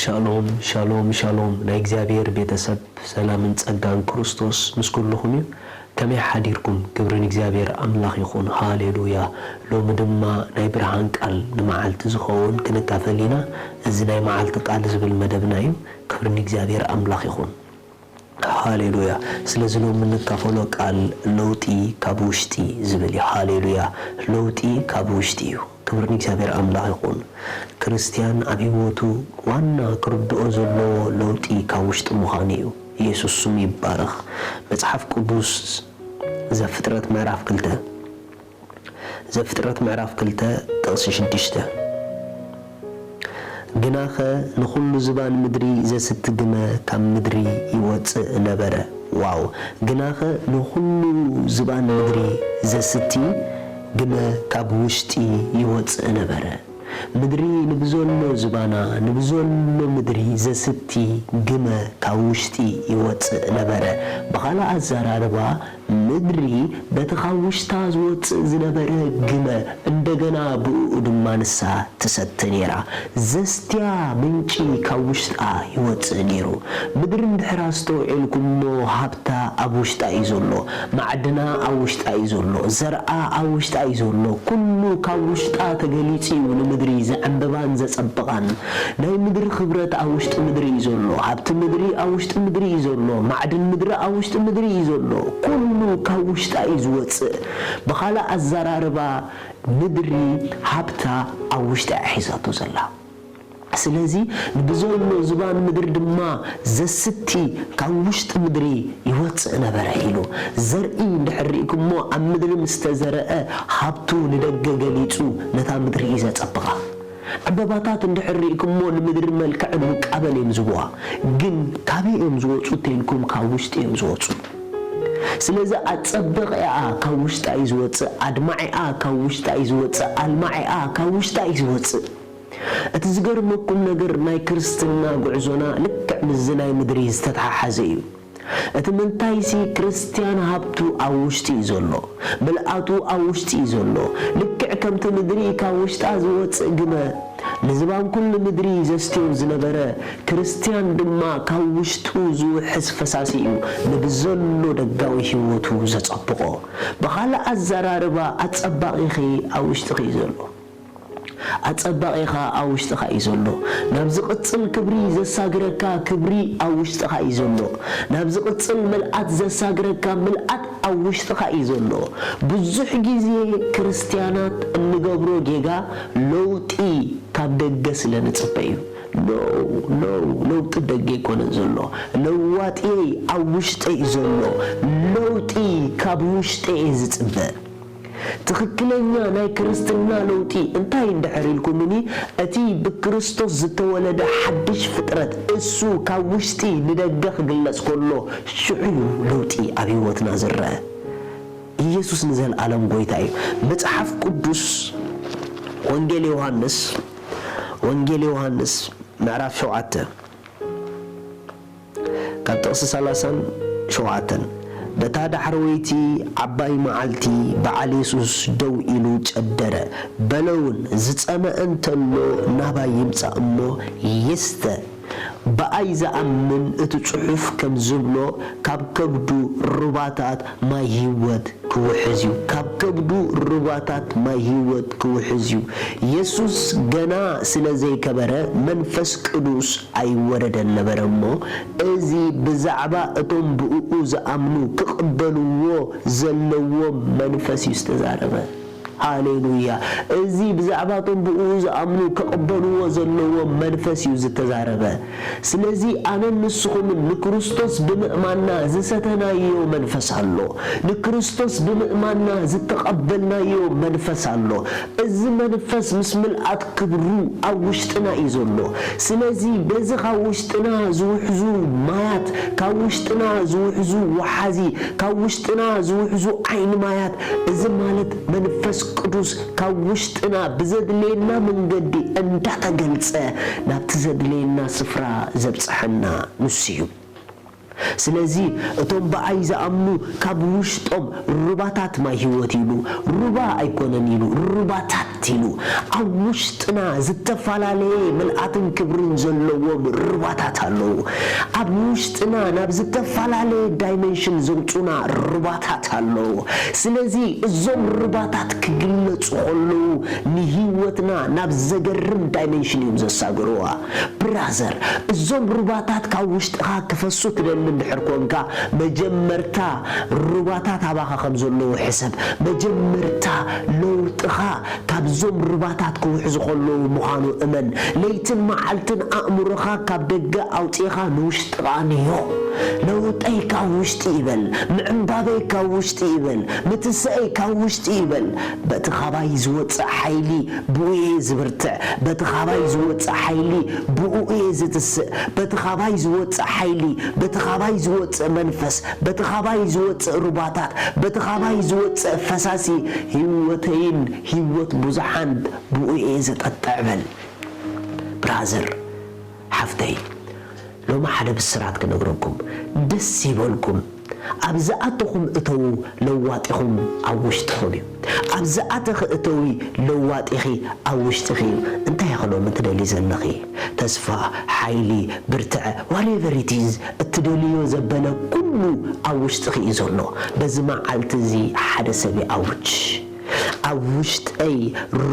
ሻሎም ሻሎም ሻሎም ናይ እግዚአብሔር ቤተሰብ ሰላምን ጸጋን ክርስቶስ ምስኩልኹም ከመይ ሓዲርኩም ክብርን እግዚአብሔር አምላኽ ይኹን ሃሌሉያ ሎሚ ድማ ናይ ብርሃን ቃል ንመዓልቲ ዝኸውን ክንካፈሊና እዚ ናይ መዓልቲ ቃል ዝብል መደብና እዩ ክብርን እግዚአብሔር አምላኽ ይኹን ሃሌሉያ ስለዚ ሎሚ ንካፈሎ ቃል ለውጢ ካብ ውሽጢ ዝብል ሃሌሉያ ለውጢ ካብ ውሽጢ እዩ ክብርን እግዚአብሔር አምላኽ ይኹን ክርስቲያን አብይወቱ ዋና ክርድኦ ዘሎ ለውጢ ካብ ውሽጢ ምዃኑ እዩ ኢየሱስ ስሙ ይባረኽ መጽሐፍ ቅዱስ ዘፍጥረት ምዕራፍ 2 ጥቅስ 6 ግናኸ ንኹሉ ዝባን ምድሪ ዘስትግመ ካብ ምድሪ ይወፅእ ነበረ ዋው ግናኸ ንኹሉ ዝባን ምድሪ ዘስቲ ግመ ካብ ውሽጢ ይወፅእ ነበረ ምድሪ ንብዘሎ ዝባና ንብዘሎ ምድሪ ዘስቲ ግመ ካብ ውሽጢ ይወፅእ ነበረ በኻላ አዘራርባ ምድሪ በተኻብ ውሽጣ ዝወፅእ ዝነበረ ግመ እንደገና ብኡ ድማ ንሳ ትሰቲ ነይራ ዘስትያ ምንጪ ካብ ውሽጣ ይወፅእ ነይሩ ምድሪ እንድሕር አስተውዒልኩሞ ሃብታ ኣብ ውሽጣ እዩ ዘሎ ማዕድና ኣብ ውሽጣ እዩ ዘሎ ዘርአ ኣብ ውሽጣ እዩ ዘሎ ኩሉ ካብ ውሽጣ ተገሊጹ እዩ ንምድሪ ዘዕንበባን ዘጸብቃን ናይ ምድሪ ክብረት ኣብ ውሽጢ ምድሪ እዩ ዘሎ ሃብቲ ምድሪ ኣብ ውሽጢ ምድሪ እዩ ዘሎ ማዕድን ምድሪ ኣብ ውሽጢ ምድሪ እዩ ዘሎ ኩሉ ካብ ውሽጣ እዩ ዝወፅእ በኻላ አዘራርባ ምድሪ ሃብታ ኣብ ውሽጢ ሒዛቶ ዘላ ስለዚ ንብዘሎ ዝባን ምድሪ ድማ ዘስቲ ካብ ውሽጢ ምድሪ ይወፅእ ነበረ ኢሉ ዘርኢ እንድሕሪእኩሞ ኣብ ምድሪ ምስተዘርአ ሃብቱ ንደገ ገሊጹ ነታ ምድሪ እዩ ዘጸብቓ ዕምበባታት እንድሕሪእኩሞ ንምድሪ መልክዕን ውቃበን እዮም ዝብዋ ግን ካበይ እዮም ዝወፁ ተይልኩም ካብ ውሽጢ እዮም ዝወፁ ስለዚ አጸበቂኣ ካብ ውሽጣ እዩ ዝወፅእ አድማዒኣ ካብ ውሽጣ እዩ ዝወፅእ አልማዒኣ ካብ ውሽጣ እዩ ዝወፅእ እቲ ዝገርመኩም ነገር ናይ ክርስትና ጉዕዞና ልክዕ ምዝ ናይ ምድሪ ዝተተሓሓዘ እዩ እቲ ምንታይሲ ክርስቲያን ሃብቱ ኣብ ውሽጢ እዩ ዘሎ ብልኣቱ ኣብ ውሽጢ እዩ ዘሎ ልክዕ ከምቲ ምድሪ ካብ ውሽጣ ዝወፅእ ግመ ንዝባን ኩሉ ምድሪ ዘስትዮ ዝነበረ ክርስቲያን ድማ ካብ ውሽጡ ዝውሕዝ ፈሳሲ እዩ ንብዘሎ ደጋዊ ህይወቱ ዘጸብቆ በኻልእ አዘራርባ አጸባቂኺ ኣብ ውሽጢኺ እዩ ዘሎ አጸባቂኻ ኣብ ውሽጢኻ እዩ ዘሎ ናብ ዝቕጽል ክብሪ ዘሳግረካ ክብሪ ኣብ ውሽጢኻ እዩ ዘሎ ናብ ዝቕጽል ምልአት ዘሳግረካ ምልአት ኣብ ውሽጢኻ እዩ ዘሎ ብዙሕ ግዜ ክርስቲያናት እንገብሮ ጌጋ ለውጢ ካብ ደገ ስለንጽበ እዩ ኖ ለውጢ ደገ ይኮነን ዘሎ ለዋጢ ኣብ ውሽጢ እዩ ዘሎ ለውጢ ካብ ውሽጢ እዩ ዝጽበ ትክክለኛ ናይ ክርስትና ለውጢ እንታይ እንድሕሪልኩምኒ እቲ ብክርስቶስ ዝተወለደ ሓድሽ ፍጥረት እሱ ካብ ውሽጢ ንደገ ክግለጽ ከሎ ሽዑ ለውጢ ኣብ ህይወትና ዝረአ ኢየሱስ ንዘለዓለም ጎይታ እዩ መጽሐፍ ቅዱስ ወንጌል ዮሐንስ ምዕራፍ 7 ካብ ጥቕሲ 37 በታ ዳሕረወይቲ ዓባይ መዓልቲ በዓል ኢየሱስ ደው ኢሉ ጨደረ በለውን ዝጸመአ እንተሎ ናባይ ይምጻእ እሞ ይስተ በአይ ዝኣምን እቲ ጽሑፍ ከም ዝብሎ ካብ ከብዱ ሩባታት ማይ ህይወት ክውሕዝ እዩ ካብ ከብዱ ሩባታት ማይ ህይወት ክውሕዝ እዩ ኢየሱስ ገና ስለ ዘይከበረ መንፈስ ቅዱስ ኣይወረደን ነበረ እሞ እዚ ብዛዕባ እቶም ብኡ ዝኣምኑ ክቕበልዎ ዘለዎም መንፈስ እዩ ዝተዛረበ ሃሌሉያ እዚ ብዛዕባቶም ብኡ ዝኣምኑ ከቕበልዎ ዘለዎም መንፈስ እዩ ዝተዛረበ ስለዚ ኣነ ንስኹም ንክርስቶስ ብምእማንና ዝሰተናዮ መንፈስ ኣሎ ንክርስቶስ ብምእማንና ዝተቐበልናዮ መንፈስ ኣሎ እዚ መንፈስ ምስ ምልአት ክብሩ ኣብ ውሽጥና እዩ ዘሎ ስለዚ በዚ ካብ ውሽጥና ዝውሕዙ ማያት ካብ ውሽጥና ዝውሕዙ ወሓዚ ካብ ውሽጥና ዝውሕዙ ዓይኒ ማያት እዚ ማለት መንፈስ ቅዱስ ካብ ውሽጥና ብዘድልየና መንገዲ እንዳተገልጸ ናብቲ ዘድልየና ስፍራ ዘብጽሐና ንሱ እዩ ስለዚህ እቶም በአይ ዝኣምኑ ካብ ውሽጦም ሩባታት ማይ ህይወት ይሉ ሩባ ኣይኮነን ይሉ ሩባታት ይሉ ኣብ ውሽጥና ዝተፈላለየ መልአትን ክብርን ዘለዎም ሩባታት ኣለዉ ኣብ ውሽጥና ናብ ዝተፈላለየ ዳይሜንሽን ዘውፁና ሩባታት ኣለዉ ስለዚህ እዞም ሩባታት ክግለጹ ከለዉ ንህይወትና ናብ ዘገርም ዳይሜንሽን እዮም ዘሳግሩዋ ብራዘር እዞም ሩባታት ካብ ውሽጥኻ ክፈሱ ትደሊ እንድሕር ኮንካ መጀመርታ ሩባታት ኣባኻ ከም ዘለዉ ሕሰብ መጀመርታ ለውጥኻ ካብዞም ሩባታት ክውሕዙ ከለዉ ምዃኑ እመን ለይትን መዓልትን ኣእምሮኻ ካብ ደገ ኣውፂኻ ንውሽጥኻ ንዮ ለውጠይ ካብ ውሽጢ ይበል ምዕንባበይ ካብ ውሽጢ ይበል ምትስአይ ካብ ውሽጢ ይበል በቲ ኻባይ ዝወፅእ ሓይሊ ብኡየ ዝብርትዕ በቲ ኻባይ ዝወፅእ ሓይሊ ብኡየ ዝትስእ በቲ ኻባይ ዝወፅእ ሓይሊ በቲ ኻባይ ዝወፅእ መንፈስ በቲ ኻባይ ዝወፅእ ሩባታት በቲ ኻባይ ዝወፅእ ፈሳሲ ህይወተይን ህይወት ብዙሓን ብኡየ ዝጠጥዕ በል ብራዘር ሓፍተይ ሎማ ሓደ ብስራት ክነግረኩም ደስ ይበልኩም ኣብዝኣተኹም እተው ለዋጢኹም ኣብ ውሽጥኹም እዩ ኣብዝኣተኺ እተዊ ለዋጢኺ ኣብ ውሽጥኺ እዩ እንታይ ይኽሎም እትደሊ ዘለኺ ተስፋ ሓይሊ ብርትዐ whatever it is እትደልዮ ዘበለ ኩሉ ኣብ ውሽጥኺ እዩ ዘሎ በዚ መዓልቲ እዚ ሓደ ሰብ ይኣውጅ ኣብ ውሽጠይ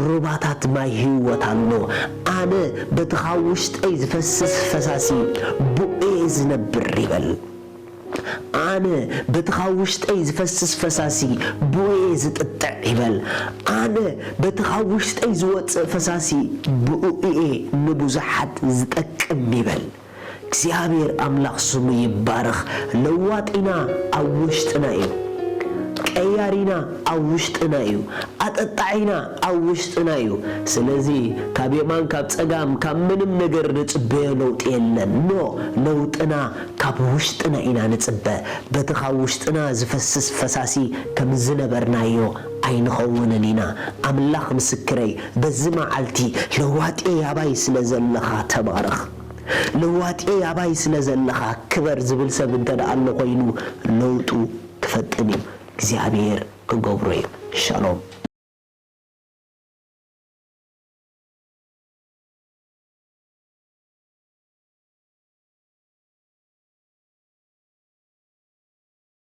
ሩባታት ማይ ህይወት ኣሎ ኣነ በቲ ካብ ውሽጠይ ዝፈስስ ፈሳሲ ብኡየ ዝነብር ይበል ኣነ በቲ ካብ ውሽጠይ ዝፈስስ ፈሳሲ ብኡየ ዝጥጥዕ ይበል ኣነ በቲ ካብ ውሽጠይ ዝወፅእ ፈሳሲ ብኡየ ንብዙሓት ዝጠቅም ይበል እግዚአብሔር ኣምላኽ ስሙ ይባረኽ ለዋጢና ኣብ ውሽጥና እዩ ቀያሪና ኣብ ውሽጥና እዩ ኣጠጣዒና ኣብ ውሽጥና እዩ ስለዚ ካብ የማን ካብ ጸጋም ካብ ምንም ነገር ንጽበዮ ለውጥ የለን ኖ ለውጥና ካብ ውሽጥና ኢና ንጽበ በቲ ካብ ውሽጥና ዝፈስስ ፈሳሲ ከም ዝነበርናዮ ኣይንኸውንን ኢና ኣምላኽ ምስክረይ በዚ መዓልቲ ለዋጤ ያባይ ስለ ዘለኻ ተባረኽ ለዋጤ ያባይ ስለ ዘለኻ ክበር ዝብል ሰብ እንተደኣ ኣሎ ኮይኑ ለውጡ ክፈጥን እዩ እግዚአብሔር ክገብሮ እዩ ሻሎም